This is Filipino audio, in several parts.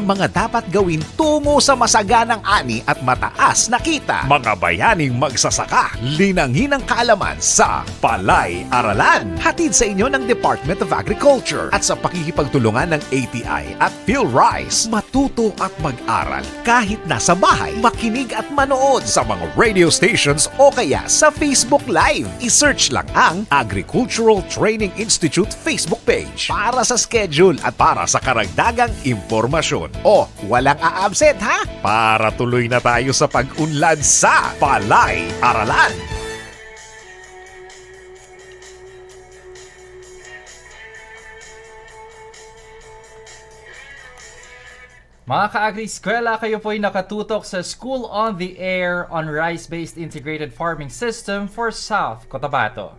ang mga dapat gawin tungo sa masaganang ani at mataas na kita. Mga bayaning magsasaka, linangin ang kaalaman sa Palay Aralan. Hatid sa inyo ng Department of Agriculture at sa pakikipagtulungan ng ATI at PhilRice. Matuto at mag-aral kahit nasa bahay, makinig at manood sa mga radio stations o kaya sa Facebook Live. I-search lang ang Agricultural Training Institute Facebook page para sa schedule at para sa karagdagang impormasyon. O, walang a-absent ha? Para tuloy na tayo sa pag-unlad sa Palay Aralan. Mga ka-agri-eskwela, kayo po ay nakatutok sa School on the Air on Rice-Based Integrated Farming System for South Cotabato.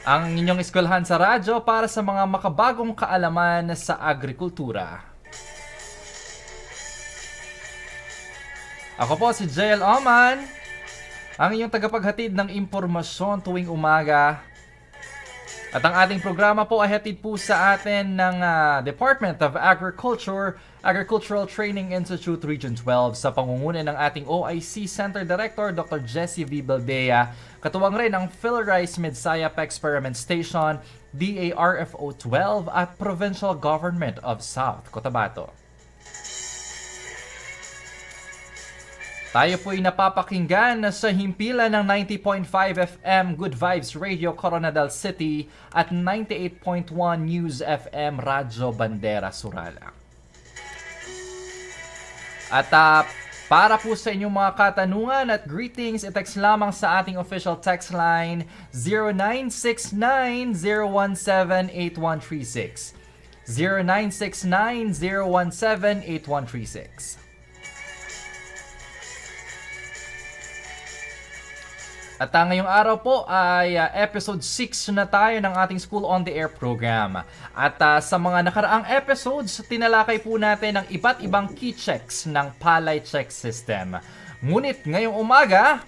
Ang inyong eskwelahan sa radyo para sa mga makabagong kaalaman sa agrikultura. Ako po si JL Oman, ang inyong tagapaghatid ng impormasyon tuwing umaga. At ang ating programa po ay hatid po sa atin ng Department of Agriculture, Agricultural Training Institute Region 12 sa pangunguna ng ating OIC Center Director Dr. Jessie V. Baldea, katuwang rin ang PhilRice Midsayap Experiment Station, DARFO 12 at Provincial Government of South Cotabato. Tayo po'y napapakinggan sa himpilan ng 90.5 FM Good Vibes Radio Coronadal City at 98.1 News FM Radyo Bandera Surala. At para po sa inyong mga katanungan at greetings, i-text lamang sa ating official text line 0969-017-8136. 0969-017-8136. At ngayong araw po ay episode 6 na tayo ng ating School on the Air program. At sa mga nakaraang episodes, tinalakay po natin ang iba't ibang key checks ng Palay Check System. Ngunit ngayong umaga,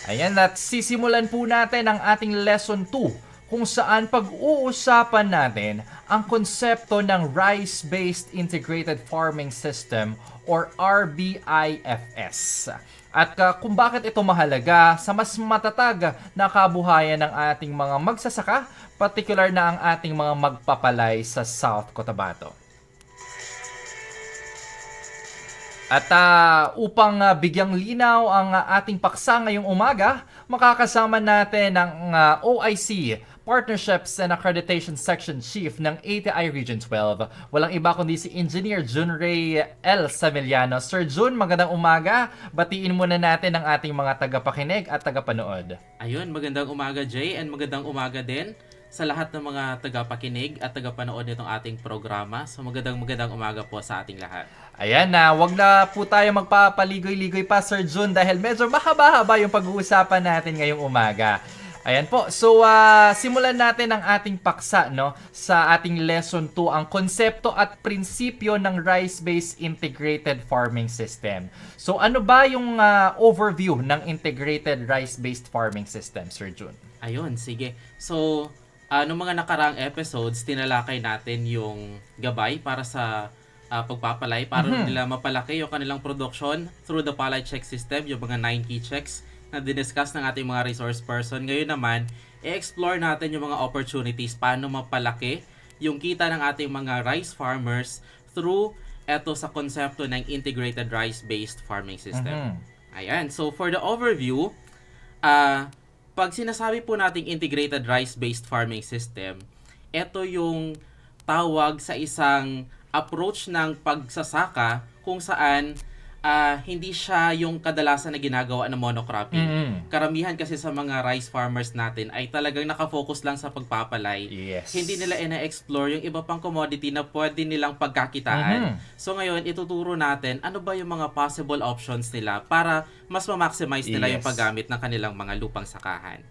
ayan, at sisimulan po natin ang ating lesson 2 kung saan pag-uusapan natin ang konsepto ng Rice-Based Integrated Farming System or RBIFS. At kung bakit ito mahalaga sa mas matatag na kabuhayan ng ating mga magsasaka, particular na ang ating mga magpapalay sa South Cotabato. At upang bigyang linaw ang ating paksa ngayong umaga, makakasama natin ang OIC, Partnerships and Accreditation Section Chief ng ATI Region 12. Walang iba kundi si Engineer Jun Ray L. Samiliano. Sir Jun, magandang umaga. Batiin muna natin ang ating mga tagapakinig at tagapanood. Ayun, magandang umaga Jay, and magandang umaga din sa lahat ng mga tagapakinig at tagapanood nitong ating programa. So magandang umaga po sa ating lahat. Ayan na, wag na po tayo magpapaligoy-ligoy pa Sir Jun dahil medyo mahaba-haba yung pag-uusapan natin ngayong umaga. Ayan po. So, simulan natin ang ating paksa, no, sa ating lesson 2, ang konsepto at prinsipyo ng Rice-Based Integrated Farming System. So, ano ba yung overview ng Integrated Rice-Based Farming System, Sir Jun? Ayun, sige. So, noong mga nakaraang episodes, tinalakay natin yung gabay para sa pagpapalay, para nila mapalaki yung kanilang production through the Palay Check System, yung mga 9 key checks na diniscuss ng ating mga resource person. Ngayon naman, i-explore natin yung mga opportunities paano mapalaki yung kita ng ating mga rice farmers through eto sa konsepto ng Integrated Rice-Based Farming System. Ayan, so for the overview, pag sinasabi po nating Integrated Rice-Based Farming System, eto yung tawag sa isang approach ng pagsasaka kung saan hindi siya yung kadalasan na ginagawa ng monocropping. Karamihan kasi sa mga rice farmers natin ay talagang nakafocus lang sa pagpapalay. Yes. Hindi nila ina-explore yung iba pang commodity na pwede nilang pagkakitaan. So ngayon, ituturo natin ano ba yung mga possible options nila para mas ma-maximize nila yung paggamit ng kanilang mga lupang sakahan.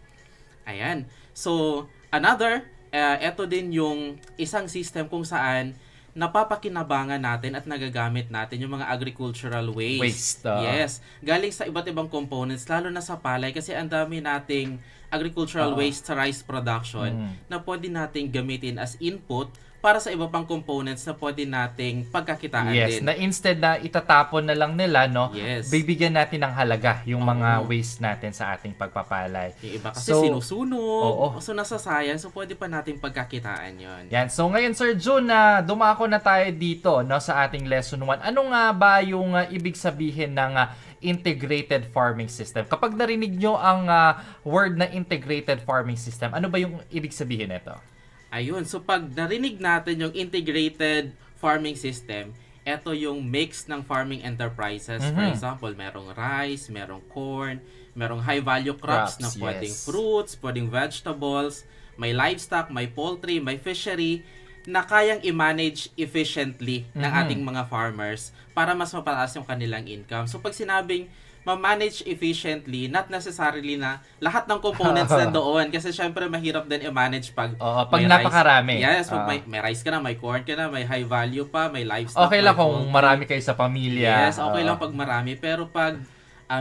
Ayan. So, eto din yung isang system kung saan napapakinabangan natin at nagagamit natin yung mga agricultural waste. Waste. Yes. Galing sa iba't ibang components, lalo na sa palay kasi ang dami nating agricultural waste sa rice production na pwede nating gamitin as input para sa iba pang components na pwede nating pagkakitaan Yes, din. na instead na itatapon na lang nila, no, Yes. bibigyan natin ng halaga yung mga waste natin sa ating pagpapalay. Yung iba kasi So, sinusunog, so nasasayang, so pwede pa nating pagkakitaan yon. Yan. So ngayon Sir Jun, na dumako na tayo dito, no, sa ating lesson 1. Ano nga ba yung ibig sabihin ng integrated farming system? Kapag narinig nyo ang word na integrated farming system, ano ba yung ibig sabihin nito? Ayun, so pag narinig natin yung integrated farming system, ito yung mix ng farming enterprises. For example, merong rice, merong corn, merong high value crops na pwedeng yes. fruits, pwedeng vegetables, may livestock, may poultry, may fishery na kayang i-manage efficiently ng ating mga farmers para mas mapataas yung kanilang income. So pag sinabing ma-manage efficiently, not necessarily na lahat ng components na doon. Kasi syempre mahirap din i-manage pag Pag may napakarami. Rice. Yes, pag may rice ka na, may corn ka na, may high value pa, may livestock. Okay lang may kung poultry. marami kayo sa pamilya. Yes, okay lang pag marami. Pero pag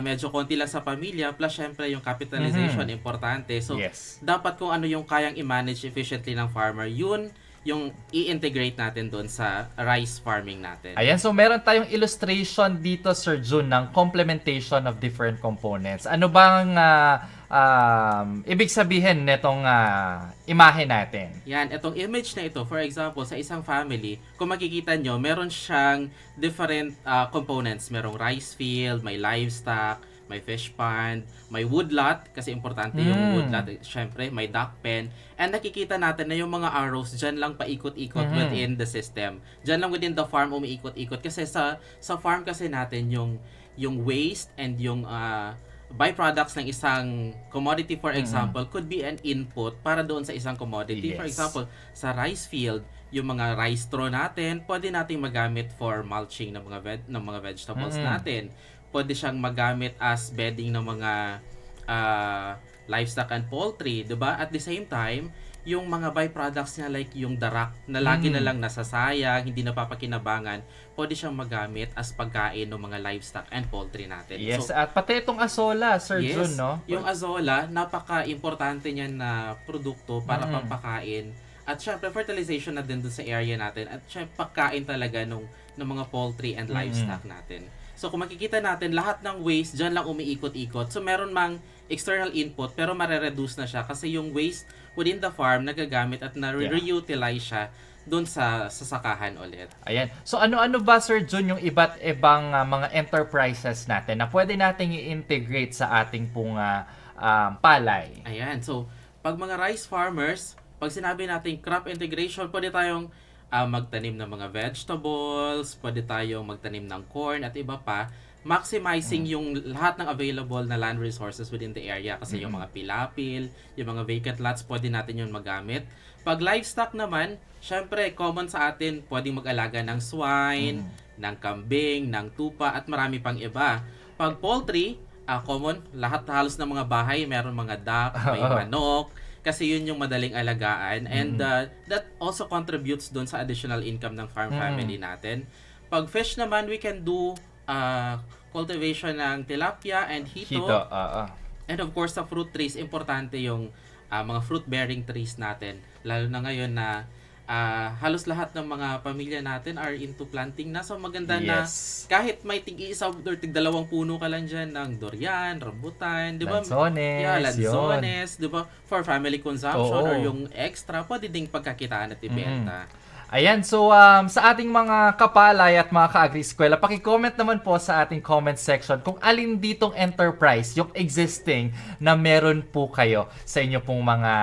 medyo konti lang sa pamilya, plus syempre yung capitalization, importante. So, Yes. dapat kung ano yung kayang i-manage efficiently ng farmer, yun yung i-integrate natin doon sa rice farming natin. Ayan, so meron tayong illustration dito, Sir Jun, ng complementation of different components. Ano bang ibig sabihin nitong imahe natin? Yan, itong image na ito, for example, sa isang family, kung makikita nyo, meron siyang different components. Merong rice field, may livestock, may fish pond, may woodlot, kasi importante yung woodlot. Syempre, may duck pen. And nakikita natin na yung mga arrows, dyan lang paikot-ikot within the system. Dyan lang within the farm umiikot-ikot. Kasi sa farm kasi natin, yung waste and yung byproducts ng isang commodity, for example, could be an input para doon sa isang commodity. Yes. For example, sa rice field, yung mga rice straw natin, pwede nating magamit for mulching ng mga vegetables natin. Pwede siyang magamit as bedding ng mga livestock and poultry, 'di ba? At the same time, yung mga byproducts niya like yung darak na lagi na lang nasasayang, hindi napapakinabangan, pwede siyang magamit as pagkain ng mga livestock and poultry natin. Yes, So, at pati itong azola, Sir Jun, no? yung azola, napaka-importante niyan na produkto para pampakain. At syempre, fertilization na din doon sa area natin. At syempre, pagkain talaga ng mga poultry and livestock natin. So, kung makikita natin, lahat ng waste, dyan lang umiikot-ikot. So, meron mang external input, pero mare-reduce na siya. Kasi yung waste within the farm, nagagamit at na-reutilize siya doon sa sakahan ulit. Ayan. So ano-ano ba, Sir Jun, yung iba't ibang mga enterprises natin na pwede nating i-integrate sa ating pong palay? Ayan. So, pag mga rice farmers, pag sinabi natin crop integration, pwede tayong magtanim ng mga vegetables, pwede tayong magtanim ng corn at iba pa, maximizing yung lahat ng available na land resources within the area. Kasi yung mga pilapil, yung mga vacant lots, pwede natin yun magamit. Pag livestock naman, syempre, common sa atin, pwedeng mag-alaga ng swine, ng kambing, ng tupa, at marami pang iba. Pag poultry, common, lahat halos ng mga bahay, meron mga duck, may manok, kasi yun yung madaling alagaan. And that also contributes doon sa additional income ng farm family natin. Pag fish naman, we can do cultivation ng tilapia and hito. And of course, sa fruit trees, importante yung mga fruit-bearing trees natin. Lalo na ngayon na halos lahat ng mga pamilya natin are into planting na. So maganda na kahit may tig-isa or tig-dalawang puno ka lang dyan ng durian, rambutan, di ba? Lanzones. Lanzones, di ba? For family consumption or yung extra, pwede ding pagkakitaan at ibenta. Ayan, so sa ating mga kapalay at mga ka-agri-eskwela, paki-comment naman po sa ating comment section kung alin ditong enterprise, yung existing, na meron po kayo sa inyo pong mga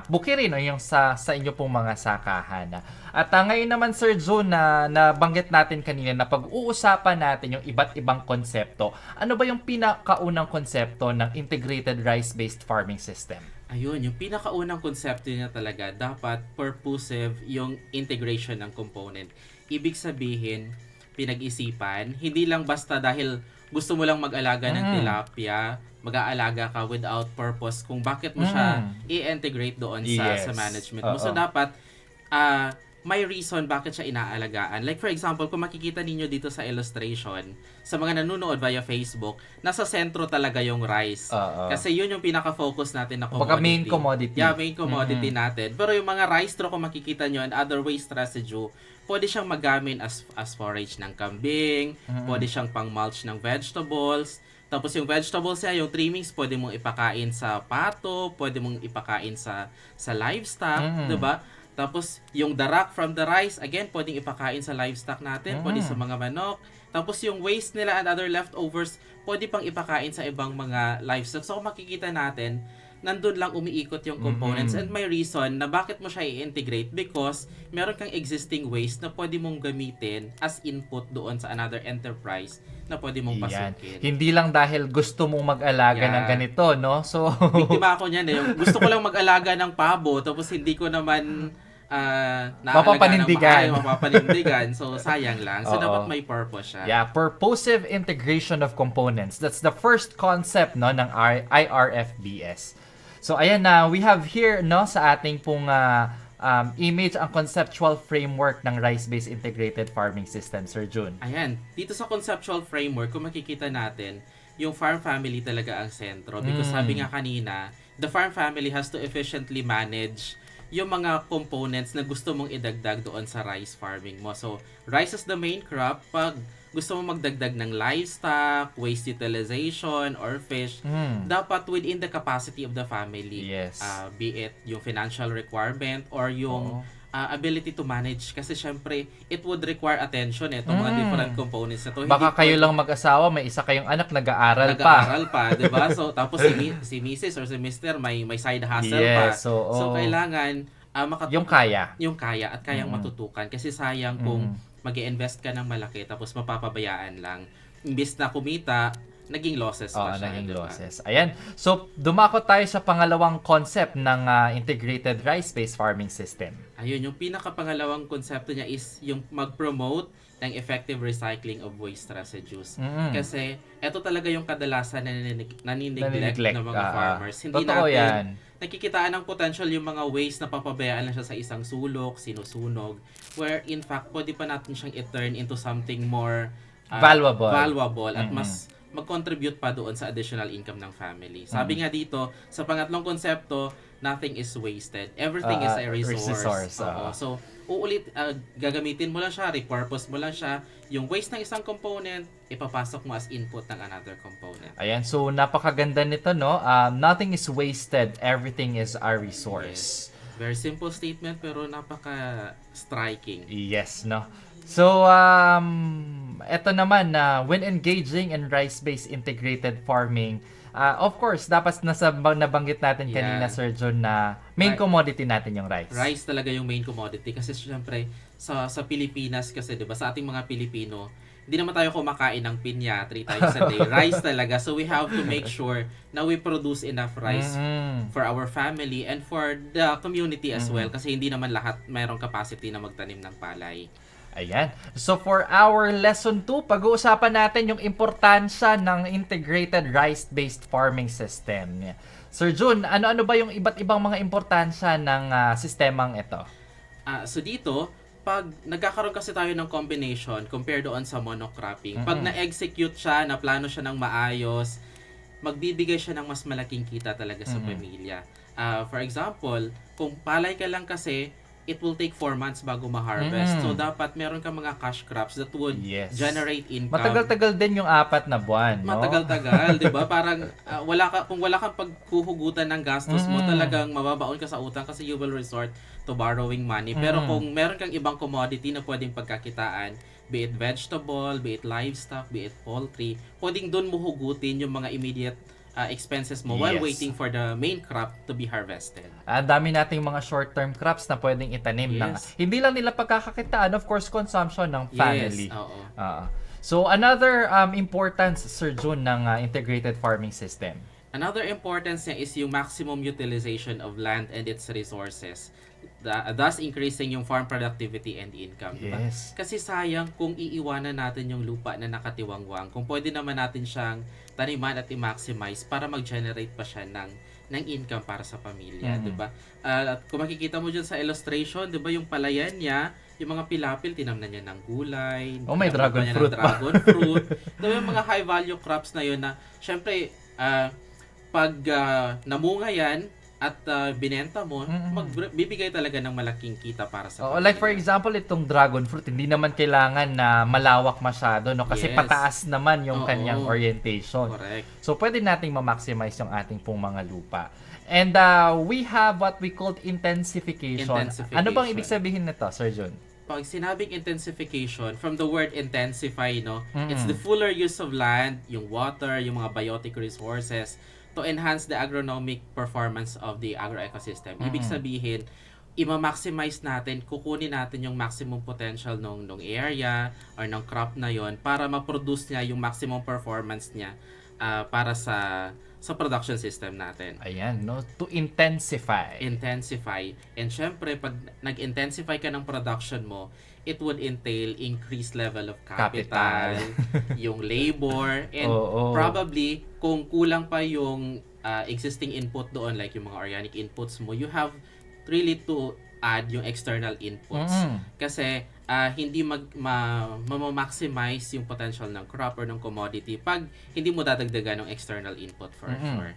bukirin o yung sa inyo pong mga sakahan. At ngayon naman, Sir Jun, na nabanggit natin kanina na pag-uusapan natin yung iba't ibang konsepto. Ano ba yung pinakaunang konsepto ng integrated rice-based farming system? Ayun, yung pinakaunang konsepto niya talaga, dapat purposive yung integration ng component. Ibig sabihin, pinag-isipan, hindi lang basta dahil gusto mo lang mag-alaga ng tilapia, mag-aalaga ka without purpose kung bakit mo siya i-integrate doon sa management mo. So dapat, may reason bakit siya inaalagaan. Like for example, kung makikita ninyo dito sa illustration, sa mga nanonood via Facebook, nasa sentro talaga yung rice. Kasi yun yung pinaka-focus natin na commodity. Baka main commodity. Yeah, main commodity natin. Pero yung mga rice straw, kung makikita nyo, and other waste residue, pwede siyang magamit as forage ng kambing, pwede siyang pang-mulch ng vegetables. Tapos yung vegetables niya, yung trimmings, pwede mong ipakain sa pato, pwede mong ipakain sa livestock, 'di ba? Tapos yung darak from the rice, again, pwedeng ipakain sa livestock natin, pwede sa mga manok. Tapos yung waste nila and other leftovers, pwede pang ipakain sa ibang mga livestock. So kung makikita natin, nandun lang umiikot yung components and may reason na bakit mo siya i-integrate because meron kang existing waste na pwede mong gamitin as input doon sa another enterprise na pwede mong pasukin. Hindi lang dahil gusto mong mag-alaga ng ganito, no? So, biktima ako niyan eh. Gusto ko lang mag-alaga ng pabo tapos hindi ko naman mapapanindigan. So, sayang lang. So, dapat may purpose siya. Yeah, purposive integration of components. That's the first concept no ng IRFBS. So, ayan na, we have here no sa ating pong image ang conceptual framework ng rice-based integrated farming system, Sir Jun. Ayan, dito sa conceptual framework, kung makikita natin, yung farm family talaga ang sentro. Because sabi nga kanina, the farm family has to efficiently manage yung mga components na gusto mong idagdag doon sa rice farming mo. So, rice is the main crop. Pag gusto mong magdagdag ng livestock, waste utilization, or fish, dapat within the capacity of the family. Yes. Be it yung financial requirement or yung ability to manage. Kasi syempre, it would require attention itong mga different components na to. Baka kayo lang mag-asawa, may isa kayong anak nag-aaral pa, 'di ba? So tapos si Mrs. or si Mr. may side hustle pa. So kailangan yung kaya at kayang matutukan kasi sayang kung mag-i-invest ka ng malaki tapos mapapabayaan lang. Imbis na kumita, naging losses pa siya. Naging losses. Ayan. So, dumako tayo sa pangalawang concept ng integrated rice-based farming system. Ayun, yung pinakapangalawang konsepto niya is yung mag-promote ng effective recycling of waste residues. Kasi, eto talaga yung kadalasan na nanineglect ng mga farmers. Hindi natin nakikitaan ng potential yung mga waste na papabayaan lang siya sa isang sulok, sinusunog, where in fact, pwede pa natin siyang i-turn into something more valuable at mas mag-contribute pa doon sa additional income ng family. Sabi nga dito, sa pangatlong konsepto, nothing is wasted. Everything is a resource. So, gagamitin mo lang siya, repurpose mo lang siya. Yung waste ng isang component, ipapasok mo as input ng another component. Ayan, so napakaganda nito, no? Nothing is wasted, everything is a resource. Yes. Very simple statement pero napaka-striking. Yes, no? So, eto naman na when engaging in rice-based integrated farming, of course, dapat nabanggit natin kanina, Sir John, na main commodity natin yung rice. Rice talaga yung main commodity kasi syempre sa Pilipinas kasi 'di ba sa ating mga Pilipino, hindi naman tayo kumakain ng pinya 3 times a day. Rice talaga. So we have to make sure na we produce enough rice for our family and for the community as well kasi hindi naman lahat mayroong capacity na magtanim ng palay. Ayan. So for our lesson 2, pag-uusapan natin yung importansya ng integrated rice-based farming system. Sir Jun, ano-ano ba yung iba't ibang mga importansya ng sistemang ito? So dito, pag nagkakaroon kasi tayo ng combination compared doon sa monocropping, pag na-execute siya, na plano siya ng maayos, magbibigay siya ng mas malaking kita talaga sa pamilya. For example, kung palay ka lang kasi, it will take 4 months bago ma-harvest. So, dapat meron kang mga cash crops that would generate income. Matagal-tagal din yung 4 na buwan, no? Matagal-tagal, di ba? Parang kung wala kang paghuhugutan ng gastos mo, talagang mababaon ka sa utang kasi you will resort to borrowing money. Pero kung meron kang ibang commodity na pwedeng pagkakitaan, be it vegetable, be it livestock, be it poultry, pwedeng doon mo hugutin yung mga immediate expenses mo while waiting for the main crop to be harvested. Ang dami nating mga short-term crops na pwedeng itanim na hindi lang nila pagkakakitaan, of course, consumption ng family. So, another importance, Sir Jun, ng integrated farming system. Another importance niya is yung maximum utilization of land and its resources. Thus increasing yung farm productivity and income. Diba? Kasi sayang kung iiwanan natin yung lupa na nakatiwangwang. Kung pwede naman natin siyang taniman at i-maximize para mag-generate pa siya ng ng income para sa pamilya, 'di ba? At kung makikita mo diyan sa illustration, 'di ba, yung palayan niya, yung mga pilapil tinamnan niya ng gulay, May tinamnan dragon niya ng fruit pa. dragon fruit. 'Di ba, yung mga high value crops na yun na syempre pag namunga yan at binenta mo, magbibigay talaga ng malaking kita para sa pamilya. Like for example, itong dragon fruit, hindi naman kailangan na malawak masyado, no? Kasi Yes. pataas naman yung Oo. kanyang orientation. Correct. So, pwede nating ma-maximize yung ating pong mga lupa. And we have what we called intensification. Ano bang ibig sabihin nito, Sir Jun? Pag sinabing intensification, from the word intensify, no, it's the fuller use of land, yung water, yung mga biotic resources, to enhance the agronomic performance of the agro-ecosystem. Ibig sabihin, ima-maximize natin, kukunin natin yung maximum potential nung area or ng crop na yon para ma-produce niya yung maximum performance niya para sa production system natin. Ayan, no? To intensify. Intensify. And syempre, pag nag-intensify ka ng production mo, it would entail increased level of capital, yung labor, and probably, kung kulang pa yung existing input doon, like yung mga organic inputs mo, you have really to add yung external inputs. Kasi hindi ma-maximize yung potential ng crop or ng commodity pag hindi mo dadagdagan ng external input for sure.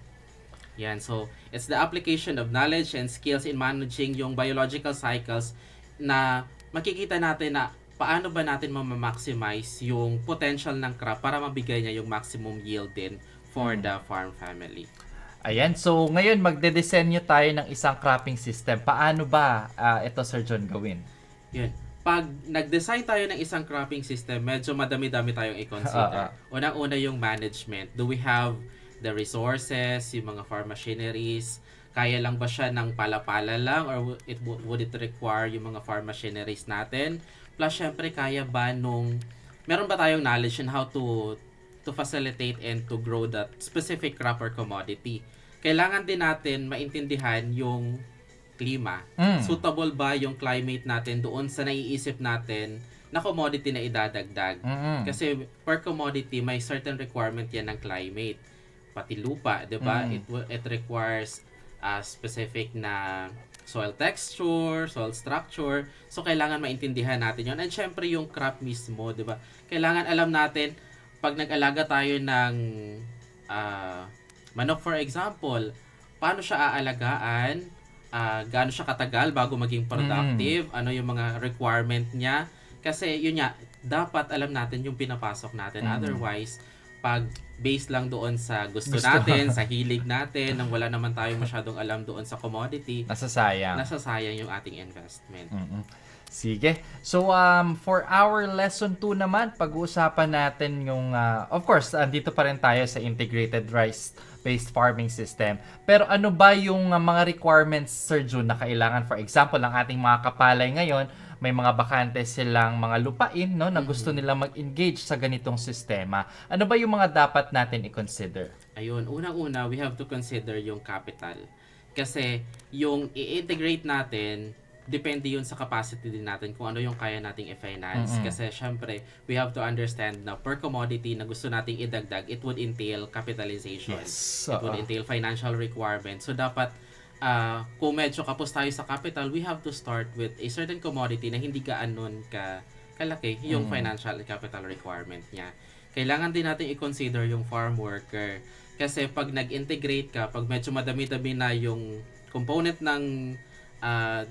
Yan. So, it's the application of knowledge and skills in managing yung biological cycles na makikita natin na paano ba natin ma-maximize yung potential ng crop para mabigay niya yung maximum yield din for the farm family. Ayan, so ngayon magde-disenyo tayo ng isang cropping system. Paano ba ito, Sir John, gawin? Yun. Pag nag-design tayo ng isang cropping system, medyo madami-dami tayong i-consider. Unang-una yung management. Do we have the resources, yung mga farm machineries? Kaya lang ba siya ng pala-pala lang or would it require yung mga farm machineries natin? Plus, syempre, kaya ba meron ba tayong knowledge on how to facilitate and to grow that specific crop or commodity? Kailangan din natin maintindihan yung klima. Suitable ba yung climate natin doon sa naiisip natin na commodity na idadagdag? Kasi per commodity, may certain requirement yan ng climate. Pati lupa, di ba? It requires specific na soil texture, soil structure. So, kailangan maintindihan natin yun. And syempre, yung crop mismo, di ba? Kailangan alam natin, pag nag-alaga tayo ng manok, for example, paano siya aalagaan? Gaano siya katagal bago maging productive? Ano yung mga requirement niya? Kasi, yun nga, dapat alam natin yung pinapasok natin. Otherwise, pag based lang doon sa gusto natin, sa hilig natin, nang wala naman tayong masyadong alam doon sa commodity, nasasayang yung ating investment. Sige. So, for our lesson 2 naman, pag-uusapan natin yung, of course, andito pa rin tayo sa integrated rice-based farming system. Pero ano ba yung mga requirements, Sir Jun, na kailangan? For example, ang ating mga kapalay ngayon, may mga bakante silang mga lupain, no, na gusto nilang mag-engage sa ganitong sistema. Ano ba yung mga dapat natin i-consider? Ayun, unang-una, we have to consider yung capital. Kasi yung i-integrate natin, depende yun sa capacity din natin kung ano yung kaya nating i-finance. Kasi syempre, we have to understand na per commodity na gusto nating idagdag, it would entail capitalization. Yes. It would entail financial requirements. So dapat, kung medyo kapos tayo sa capital, we have to start with a certain commodity na hindi gaanon kalaki yung financial and capital requirement niya. Kailangan din natin i-consider yung farm worker. Kasi pag nag-integrate ka, pag medyo madami-dami na yung component ng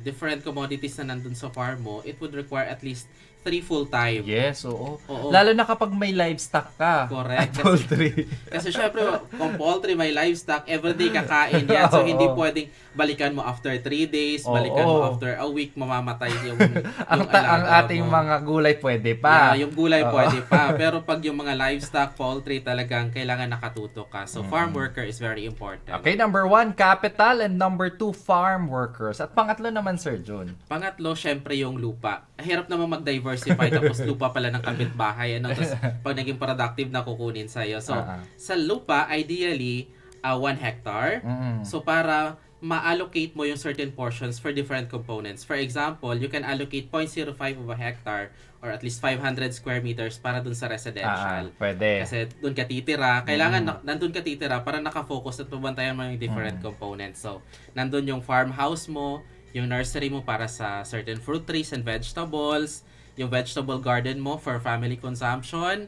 different commodities na nandun sa farm mo, it would require at least 3 full-time. Yes, oo. Lalo na kapag may livestock ka. Correct. At poultry. Kasi syempre, kung poultry, may livestock, everyday kakain yan. So, hindi pwedeng balikan mo after 3 days, balikan mo after a week, mamamatay yung ang ating mga gulay pwede pa. Yeah, yung gulay pwede pa. Pero pag yung mga livestock, poultry, talagang kailangan nakatutok ka. So, farm worker is very important. Okay, number 1, capital, and number 2, farm workers. At pangatlo naman, Sir Jun. Pangatlo, syempre yung lupa. Hirap naman mag-diversify tapos lupa pala ng kapitbahay. Tapos pag naging productive na kukunin sa'yo. So, sa lupa, ideally, 1 hectare. So, para ma-allocate mo yung certain portions for different components. For example, you can allocate 0.05 of a hectare or at least 500 square meters para dun sa residential. Pwede. Kasi dun ka titira. Kailangan nandun ka titira para nakafocus at pabantayan mo yung different components. So, nandun yung farmhouse mo, yung nursery mo para sa certain fruit trees and vegetables, yung vegetable garden mo for family consumption,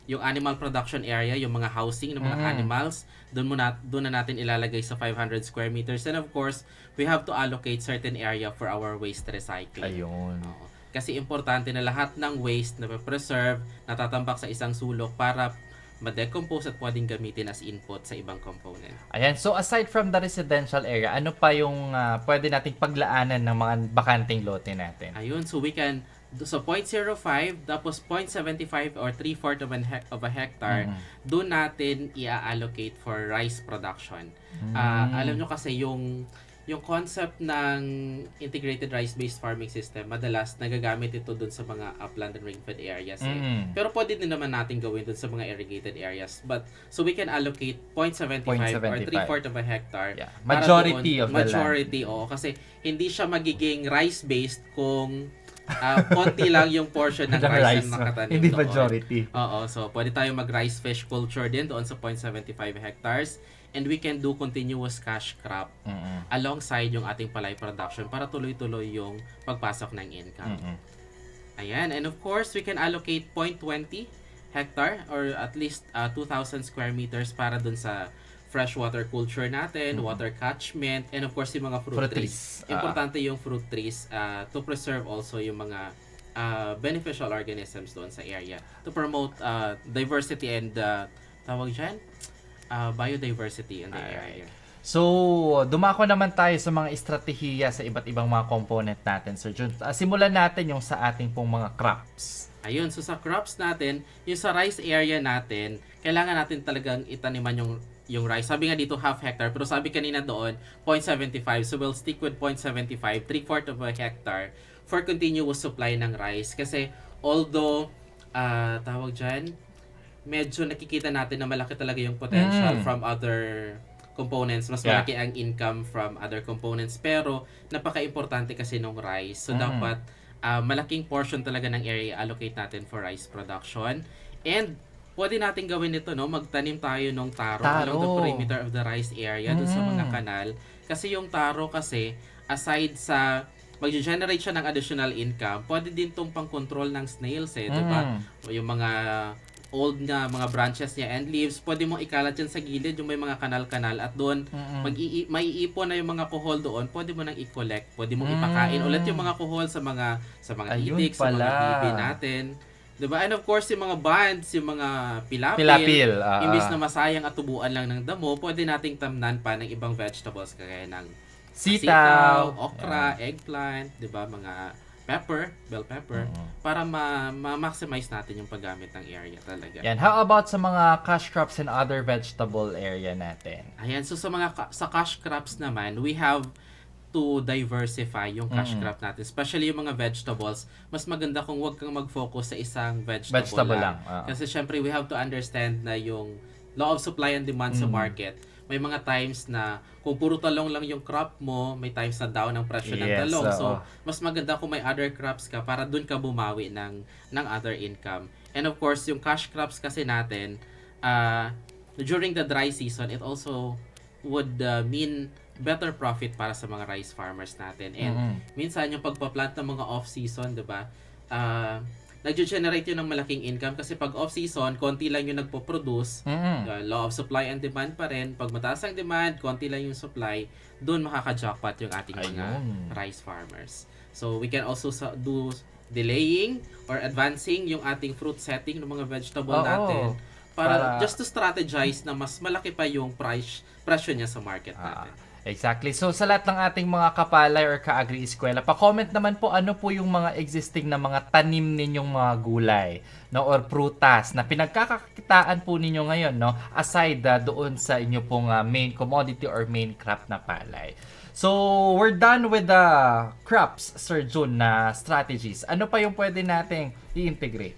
yung animal production area, yung mga housing ng mga animals, doon na natin ilalagay sa 500 square meters. And of course, we have to allocate certain area for our waste recycling. Ayun. Oo. Kasi importante na lahat ng waste na preserve, natatambak sa isang sulok para ma-decompose at pwedeng gamitin as input sa ibang component. Ayan, so aside from the residential area, ano pa yung pwede nating paglaanan ng mga bakanting lote natin? Ayun, so we can so 0.05 tapos 0.75 or 3/4 of a hectare, doon natin i-allocate for rice production. Alam nyo kasi yung concept ng integrated rice-based farming system, madalas nagagamit ito doon sa mga upland and rainfed areas. Pero pwede din naman natin gawin doon sa mga irrigated areas. But so we can allocate 0.75 or 3/4 of a hectare. Yeah. Majority of the land. Majority, oo. Kasi hindi siya magiging rice-based kung konti lang yung portion ng rice na nakatanim hindi doon. majority. Oo, so pwede tayo mag-rice fish culture din doon sa 0.75 hectares. And we can do continuous cash crop alongside yung ating palay production para tuloy-tuloy yung pagpasok ng income. Ayan, and of course, we can allocate 0.20 hectare or at least 2,000 square meters para dun sa freshwater culture natin, water catchment, and of course, yung mga fruit trees. Importante yung fruit trees to preserve also yung mga beneficial organisms doon sa area to promote diversity and tawag dyan? Biodiversity in the area. So, dumako naman tayo sa mga estratehiya sa iba't ibang mga component natin, Sir Jun. Simulan natin yung sa ating pong mga crops. Ayun, so sa crops natin, yung sa rice area natin, kailangan natin talagang itaniman yung rice. Sabi nga dito half hectare, pero sabi kanina doon 0.75. So we'll stick with 0.75, 3/4 of a hectare for continuous supply ng rice. Kasi although tawag dyan, medyo nakikita natin na malaki talaga yung potential from other components. Mas malaki ang income from other components. Pero napaka-importante kasi nung rice. So dapat malaking portion talaga ng area allocate natin for rice production. And pwede natin gawin ito, no? Magtanim tayo ng taro along the perimeter of the rice area dun sa mga kanal. Kasi yung taro kasi, aside sa mag-generate siya ng additional income, pwede din itong pang-control ng snails diba? Yung mga old na mga branches niya and leaves, pwede mong ikalat dyan sa gilid yung may mga kanal-kanal at doon maiipon na yung mga kuhol doon, pwede mo nang i-collect, pwede mong ipakain ulit yung mga kuhol sa mga itik, sa mga bibi natin. Diba? And of course, yung mga bands, yung mga pilapil, imbis na masayang at tubuan lang ng damo, pwede nating tamnan pa ng ibang vegetables kagaya ng sitaw, okra, eggplant, diba? Mga bell pepper, para ma-maximize natin yung paggamit ng area talaga. Yan. How about sa mga cash crops and other vegetable area natin? Ayan, so sa cash crops naman, we have to diversify yung cash crop natin. Especially yung mga vegetables, mas maganda kung wag kang mag-focus sa isang vegetable lang. Kasi syempre, we have to understand na yung law of supply and demand sa market. May mga times na kung puro talong lang yung crop mo, may times na down ang presyo ng talong. So, mas maganda kung may other crops ka para dun ka bumawi ng other income. And of course, yung cash crops kasi natin, during the dry season, it also would mean better profit para sa mga rice farmers natin. And minsan yung pagpa-plant ng mga off-season, diba? Nag-generate yun ng malaking income kasi pag off-season, konti lang yung nagpo-produce. Law of supply and demand pa rin. Pag mataas ang demand, konti lang yung supply, doon makaka-jackpot yung ating mga rice farmers. So, we can also do delaying or advancing yung ating fruit setting ng mga vegetable natin para just to strategize na mas malaki pa yung presyo niya sa market natin. Exactly. So, sa lahat ng ating mga kapalay or ka-agri-eskwela, pa-comment naman po ano po yung mga existing na mga tanim ninyong mga gulay, no, or prutas na pinagkakakitaan po ninyo ngayon, no, aside doon sa inyo pong main commodity or main crop na palay. So, we're done with the crops, Sir Jun, na strategies. Ano pa yung pwede nating i-integrate?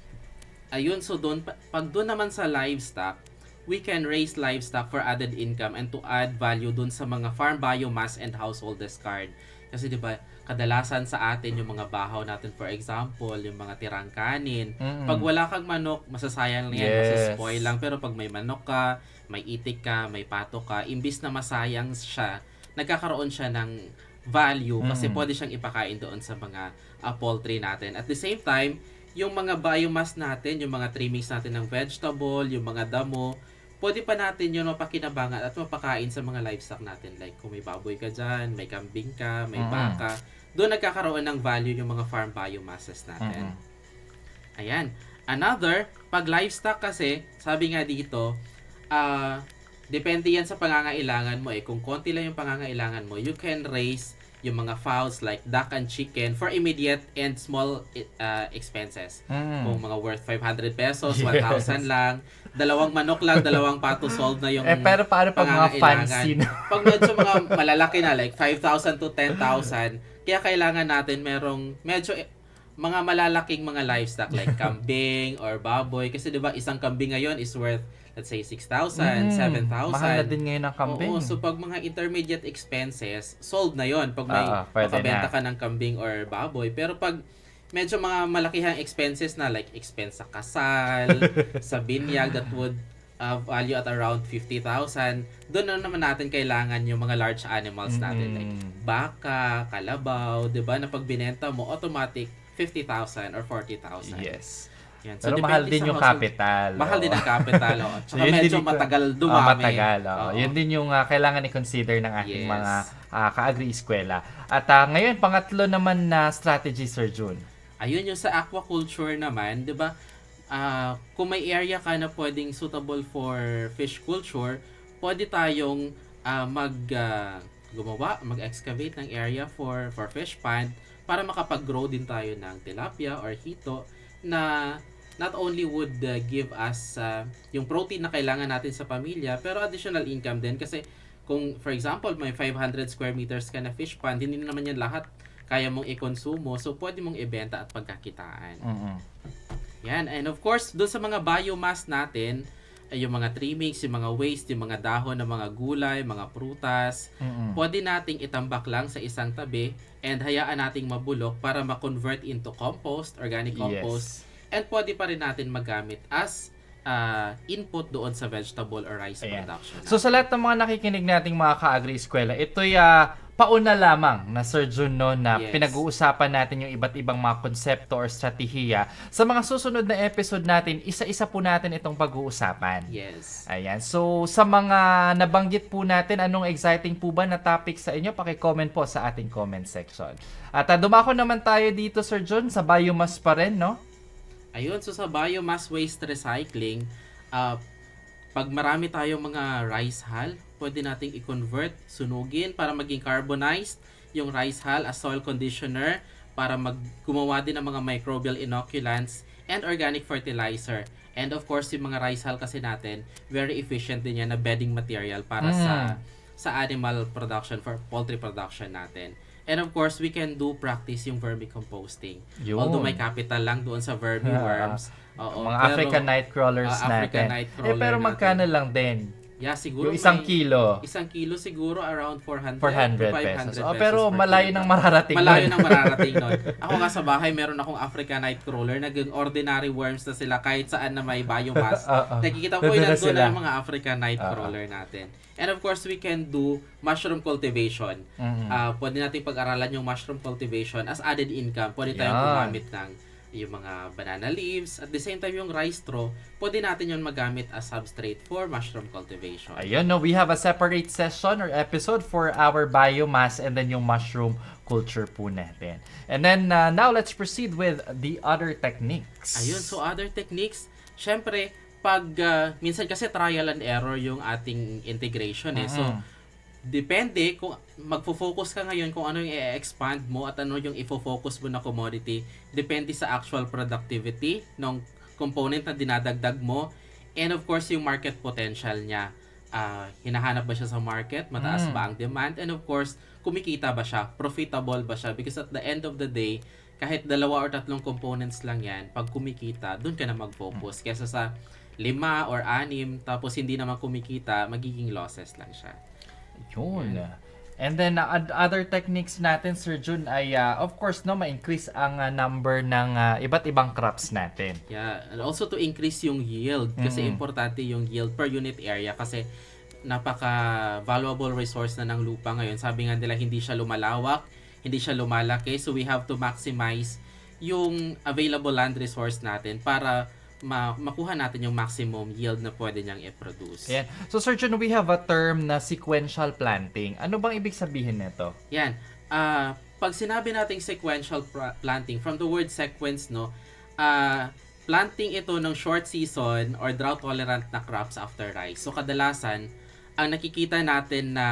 Ayun, so doon, pag doon naman sa livestock, we can raise livestock for added income and to add value dun sa mga farm biomass and household discard. Kasi 'di ba, kadalasan sa atin yung mga bahaw natin, for example, yung mga tirang kanin. Pag wala kang manok, masasayang lang yan, masaspoil lang. Pero pag may manok ka, may itik ka, may pato ka, imbis na masayang siya, nagkakaroon siya ng value kasi pwede siyang ipakain doon sa mga poultry natin. At the same time, yung mga biomass natin, yung mga trimmings natin ng vegetable, yung mga damo, pwede pa natin yun mapakinabangan at mapakain sa mga livestock natin. Like kung may baboy ka dyan, may kambing ka, may baka, doon nagkakaroon ng value yung mga farm biomasses natin. Ayan. Another, pag livestock kasi, sabi nga dito, depende yan sa pangangailangan mo eh. Kung konti lang yung pangangailangan mo, you can raise yung mga fowls like duck and chicken for immediate and small expenses. Kung mga worth 500 pesos, 1,000 lang, dalawang manok lang, dalawang pato, solve na yung pero paano pag mga fancy na? Pag medyo mga malalaki na, like 5,000 to 10,000, kaya kailangan natin merong medyo mga malalaking mga livestock like kambing or baboy. Kasi diba isang kambing ngayon is worth let's say 6,000, 7,000. Mahal na din ngayon ang kambing. Oo, so pag mga intermediate expenses, sold na yon pag may makabenta ka ng kambing or baboy. Pero pag medyo mga malakihang expenses na, like expense sa kasal, sa binyag, that would value at around 50,000, doon na naman natin kailangan yung mga large animals natin, like baka, kalabaw, diba, na pag binenta mo, automatic 50,000 or 40,000. Yes. Yan. So, pero mahal din yung capital. Mahal din ang capital. Tsaka So, medyo matagal dumami. Matagal. Yun din yung kailangan i-consider ng ating mga ka-agri-eskwela. At ngayon, pangatlo naman na strategy, Sir Jun. Ayun yung sa aquaculture naman, di ba? Kung may area ka na pwedeng suitable for fish culture, pwede tayong mag-excavate ng area for fish pond para makapag-grow din tayo ng tilapia or hito na not only would give us yung protein na kailangan natin sa pamilya, pero additional income din kasi kung for example may 500 square meters ka na fish pond, hindi naman yan lahat kaya mong i-consumo, so pwede mong ibenta at pagkakitaan. Yan, and of course doon sa mga biomass natin, yung mga trimmings, yung mga waste, yung mga dahon ng mga gulay, mga prutas, pwede nating itambak lang sa isang tabi and hayaan nating mabulok para ma-convert into compost, organic compost. And pwede pa rin natin magamit as input doon sa vegetable or rice production. So sa lahat ng mga nakikinig nating mga ka-agri-eskwela, ito'y pauna lamang na Sir Jun, no, na pinag-uusapan natin yung iba't ibang mga konsepto or strategiya. Sa mga susunod na episode natin, isa-isa po natin itong pag-uusapan. Yes. Ayan. So sa mga nabanggit po natin, anong exciting po ba na topic sa inyo? Paki-comment po sa ating comment section. At dumako naman tayo dito, Sir Jun, sa biomass pa rin, no? Ayun, so sa biomass waste recycling, pag marami tayong mga rice hull, pwede nating i-convert, sunugin para maging carbonized yung rice hull as soil conditioner para gumawa din ng mga microbial inoculants and organic fertilizer. And of course, yung mga rice hull kasi natin, very efficient din yan na bedding material para sa animal production, for poultry production natin. And of course, we can practice yung vermicomposting. Although may capital lang doon sa vermiworms. Mga African night crawlers natin. Pero magkano lang din? Yeah, siguro yung isang kilo. Isang kilo siguro around 400 to 500 pesos. Pero malayo nang mararating nun. Malayo nang mararating nun. Ako nga sa bahay, meron akong African night crawler na ordinary worms na sila kahit saan na may biomass. Nakikita ko nandun na yung mga African night crawler natin. And of course, we can do mushroom cultivation. Pwede natin pag-aralan yung mushroom cultivation as added income. Pwede tayong gumamit ng yung mga banana leaves. At the same time, yung rice straw, pwede natin yun magamit as substrate for mushroom cultivation. Ayun, no, we have a separate session or episode for our biomass and then yung mushroom culture po natin. And then, now let's proceed with the other techniques. Ayun, so other techniques, syempre, pag minsan kasi trial and error yung ating integration So depende kung magfo-focus ka ngayon kung ano yung i-expand mo at ano yung ifo-focus mo na commodity, depende sa actual productivity ng component na dinadagdag mo, and of course yung market potential niya. Hinahanap ba siya sa market, mataas ba ang demand, and of course kumikita ba siya, profitable ba siya, because at the end of the day, kahit 2 or 3 components lang yan, pag kumikita, doon ka na mag-focus kesa sa 5 or 6, tapos hindi naman kumikita, magiging losses lang siya. Yun. And then other techniques natin, Sir Jun, ay of course no, ma-increase ang number ng iba't ibang crops natin. Yeah, and also to increase yung yield kasi importante yung yield per unit area kasi napaka-valuable resource na ng lupa ngayon. Sabi nga nila hindi siya lumalawak, hindi siya lumalaki, so we have to maximize yung available land resource natin para makuha natin yung maximum yield na pwede niyang i-produce. Ayan. So Sir Jun, we have a term na sequential planting. Ano bang ibig sabihin nito? Yan. Pag sinabi nating sequential planting, from the word sequence, no, planting ito ng short season or drought tolerant na crops after rice. So kadalasan, ang nakikita natin na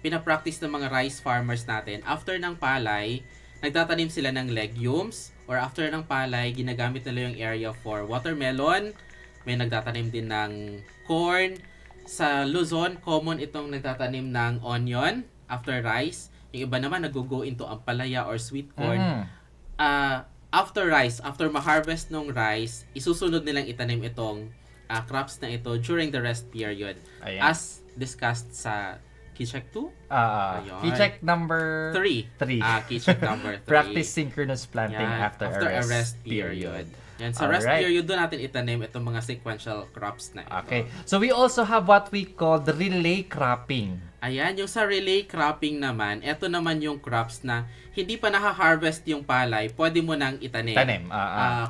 pinapractice ng mga rice farmers natin, after ng palay, nagtatanim sila ng legumes, or after ng palay, ginagamit nila yung area for watermelon, may nagtatanim din ng corn. Sa Luzon, common itong nagtatanim ng onion after rice. Yung iba naman nag-go into ampalaya or sweet corn. After rice, after ma-harvest ng rice, isusunod nilang itanim itong crops na ito during the rest period. Ayan. As discussed sa Key-check 2? Ayun. Key-check number 3. 3. Key-check number 3. Practice synchronous planting Yan, after a a rest period. Yan, sa rest Alright. period, doon natin itanim itong mga sequential crops na ito. Okay. So we also have what we call the relay cropping. Ayan, yung sa relay cropping naman, ito naman yung crops na hindi pa naha-harvest yung palay, pwede mo nang itanim.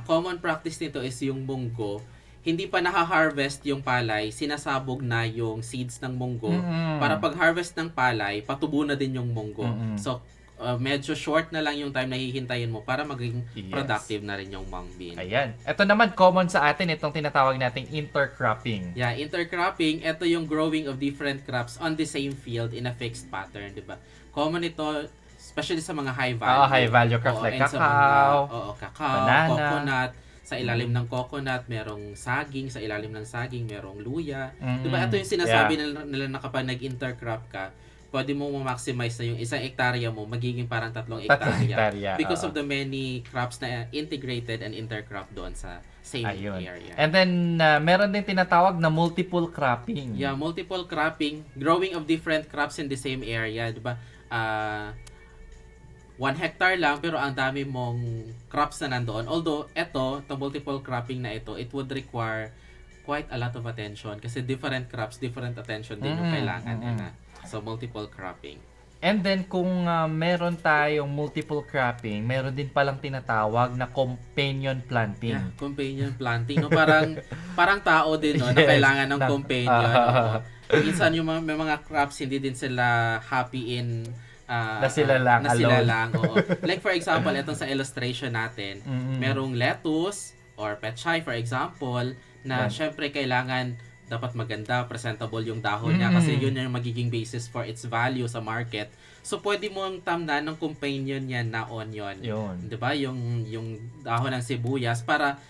Common practice nito is yung munggo. Hindi pa naha-harvest yung palay, sinasabog na yung seeds ng munggo para pag-harvest ng palay, patubo na din yung munggo. So, medyo short na lang yung time na hihintayin mo para maging productive na rin yung mung bean. Ayan. Ito naman common sa atin, itong tinatawag nating intercropping. Yeah, intercropping, ito yung growing of different crops on the same field in a fixed pattern, di ba? Common ito, especially sa mga high value. High value crops like and sa cacao, cacao, banana, coconut. Sa ilalim ng coconut, merong saging. Sa ilalim ng saging, merong luya. Diba? Ito yung sinasabi nila na kapag nag-intercrop ka, pwede mo ma-maximize na yung isang hektarya mo, magiging parang 3 hektarya. Because of the many crops na integrated and intercrop doon sa same area. And then, meron din tinatawag na multiple cropping. Yeah, multiple cropping, growing of different crops in the same area. Diba? 1 hectare lang pero ang dami mong crops na nandoon. Although, itong multiple cropping na ito, it would require quite a lot of attention kasi different crops, different attention din yung kailangan nila. So, multiple cropping. And then, kung meron tayong multiple cropping, meron din palang tinatawag na companion planting. Yeah, companion planting. No? Parang tao din no, na kailangan ng companion. Minsan yung may mga crops, hindi din sila happy in na sila lang oo. Like for example, itong sa illustration natin, merong lettuce or pechay for example, na syempre kailangan dapat maganda, presentable yung dahon niya kasi yun yung magiging basis for its value sa market. So pwede mo ang tamnan ng companion niya na onion. Yun. 'Di ba? Yung dahon ng sibuyas para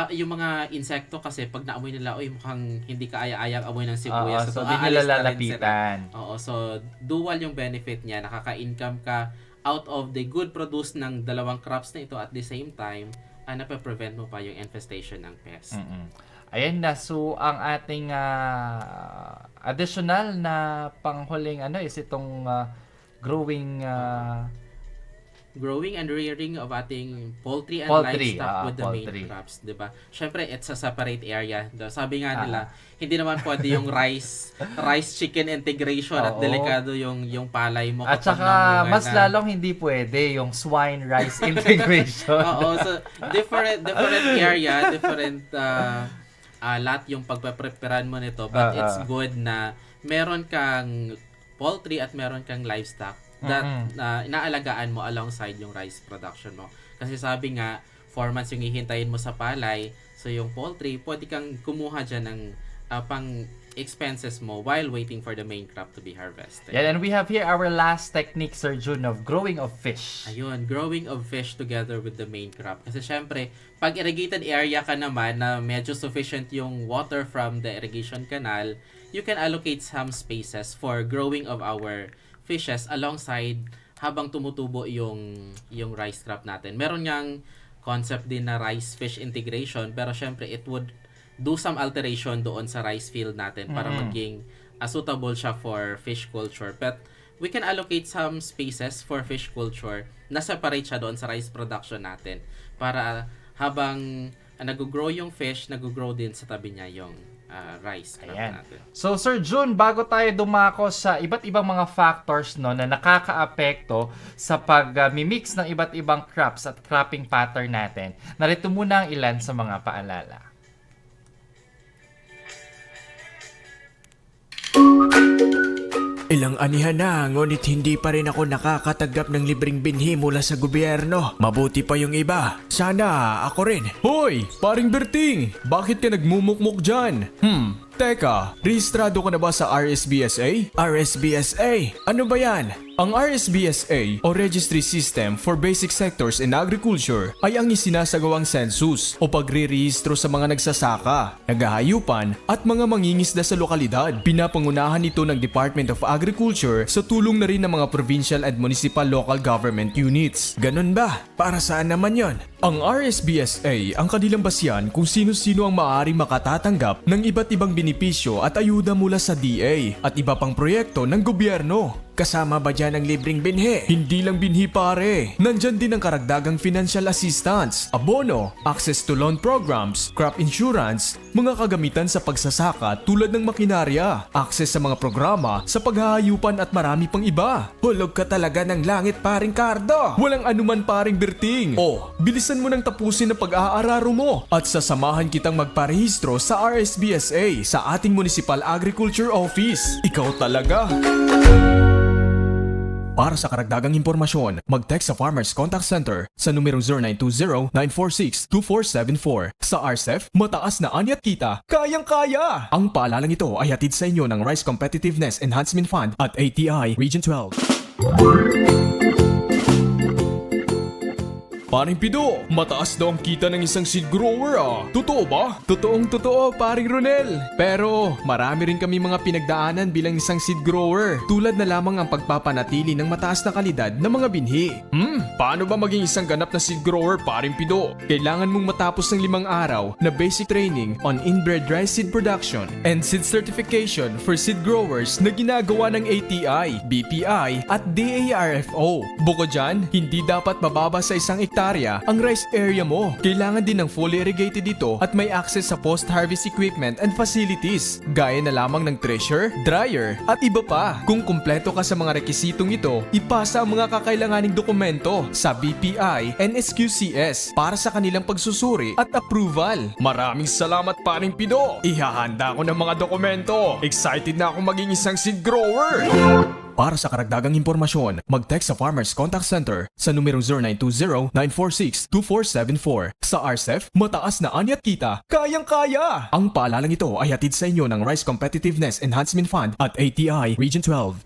yung mga insekto kasi pag naamoy nila, mukhang hindi kaaya-ayang amoy ng sibuyas. So, di nila lalapitan. Oo, so dual yung benefit niya. Nakaka-income ka out of the good produce ng dalawang crops na ito at the same time, nape-prevent mo pa yung infestation ng pest. Ayan na. So, ang ating additional na panghuling is itong growing and rearing of ating poultry and livestock with the main crops, 'di ba? Syempre, it's a separate area. Sabi nga nila, hindi naman pwede yung rice chicken integration at delikado yung palay mo. At saka mas lalong hindi pwede yung swine rice integration. So different area, different lot yung pagpe-preparean mo nito, but it's good na meron kang poultry at meron kang livestock that inaalagaan mo alongside yung rice production mo. Kasi sabi nga, 4 months yung hihintayin mo sa palay. So yung poultry, pwede kang kumuha dyan ng pang expenses mo while waiting for the main crop to be harvested. Yeah, and we have here our last technique, Sir Jun, of growing of fish. Ayun, growing of fish together with the main crop. Kasi syempre, pag irrigated area ka naman na medyo sufficient yung water from the irrigation canal, you can allocate some spaces for growing of our fishes alongside habang tumutubo yung rice crop natin. Meron niyang concept din na rice fish integration pero syempre it would do some alteration doon sa rice field natin para maging suitable siya for fish culture. But we can allocate some spaces for fish culture na separate siya doon sa rice production natin para habang nag-grow yung fish, nag-grow din sa tabi niya yung rice crop Ayan. natin. So Sir Jun, bago tayo dumako sa iba't ibang mga factors no na nakakaapekto sa pag-mimix ng iba't ibang crops at cropping pattern natin, narito muna ang ilan sa mga paalala. Ilang anihan na, ngunit hindi pa rin ako nakakatanggap ng libreng binhi mula sa gobyerno. Mabuti pa yung iba. Sana ako rin. Hoy, paring Berting! Bakit ka nagmumukmuk dyan? Teka, rehistrado ka na ba sa RSBSA? RSBSA? Ano ba yan? Ang RSBSA o Registry System for Basic Sectors in Agriculture ay ang isinasagawang census o pagre-rehistro sa mga nagsasaka, naghahayupan at mga mangingisda sa lokalidad. Pinapangunahan ito ng Department of Agriculture sa tulong na rin ng mga provincial and municipal local government units. Ganun ba? Para saan naman yon? Ang RSBSA ang kanilang basyan kung sino-sino ang maaaring makatatanggap ng iba't ibang benepisyo at ayuda mula sa DA at iba pang proyekto ng gobyerno. Kasama ba dyan ang libreng binhi? Hindi lang binhi pare, nandyan din ang karagdagang financial assistance, abono, access to loan programs, crop insurance, mga kagamitan sa pagsasaka tulad ng makinarya, access sa mga programa sa paghahayupan at marami pang iba. Hulog ka talaga ng langit, paring Cardo! Walang anuman paring Berting. O, bilisan mo nang tapusin ang pag-aararo mo at sasamahan kitang magparehistro sa RSBSA sa ating Municipal Agriculture Office. Ikaw talaga! Para sa karagdagang impormasyon, mag-text sa Farmers Contact Center sa numero 0920-946-2474. Sa RCEF, mataas na ani at kita, kayang-kaya! Ang paalalang ito ay hatid sa inyo ng Rice Competitiveness Enhancement Fund at ATI Region 12. Paring Pido, mataas daw ang kita ng isang seed grower ah. Totoo ba? Totoong totoo, paring Ronel. Pero marami rin kami mga pinagdaanan bilang isang seed grower. Tulad na lamang ang pagpapanatili ng mataas na kalidad ng mga binhi. Paano ba maging isang ganap na seed grower, paring Pido? Kailangan mong matapos ng 5 araw na basic training on inbred rice seed production and seed certification for seed growers na ginagawa ng ATI, BPI at DARFO. Bukod dyan, hindi dapat bababa sa isang hektarya ang rice area mo. Kailangan din ng fully irrigated ito at may access sa post-harvest equipment and facilities, gaya na lamang ng thresher, dryer at iba pa. Kung kumpleto ka sa mga rekisitong ito, ipasa ang mga kakailanganing dokumento sa BPI and SQCS para sa kanilang pagsusuri at approval. Maraming salamat paring Pido. Ihahanda ko ng mga dokumento. Excited na akong maging isang seed grower. Para sa karagdagang impormasyon, mag-text sa Farmers Contact Center sa numero 0920-946-2474. Sa RCEF, mataas na ani at kita, kayang-kaya! Ang paalalang ito ay hatid sa inyo ng Rice Competitiveness Enhancement Fund at ATI Region 12.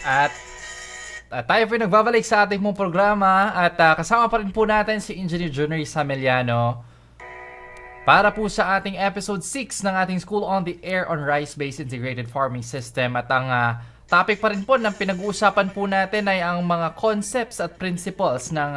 At tayo po nagbabalik sa ating mong programa at kasama pa rin po natin si Engineer Junior Sameliano para po sa ating episode 6 ng ating School on the Air on Rice-Based Integrated Farming System. At ang topic pa rin po ng pinag-uusapan po natin ay ang mga concepts at principles ng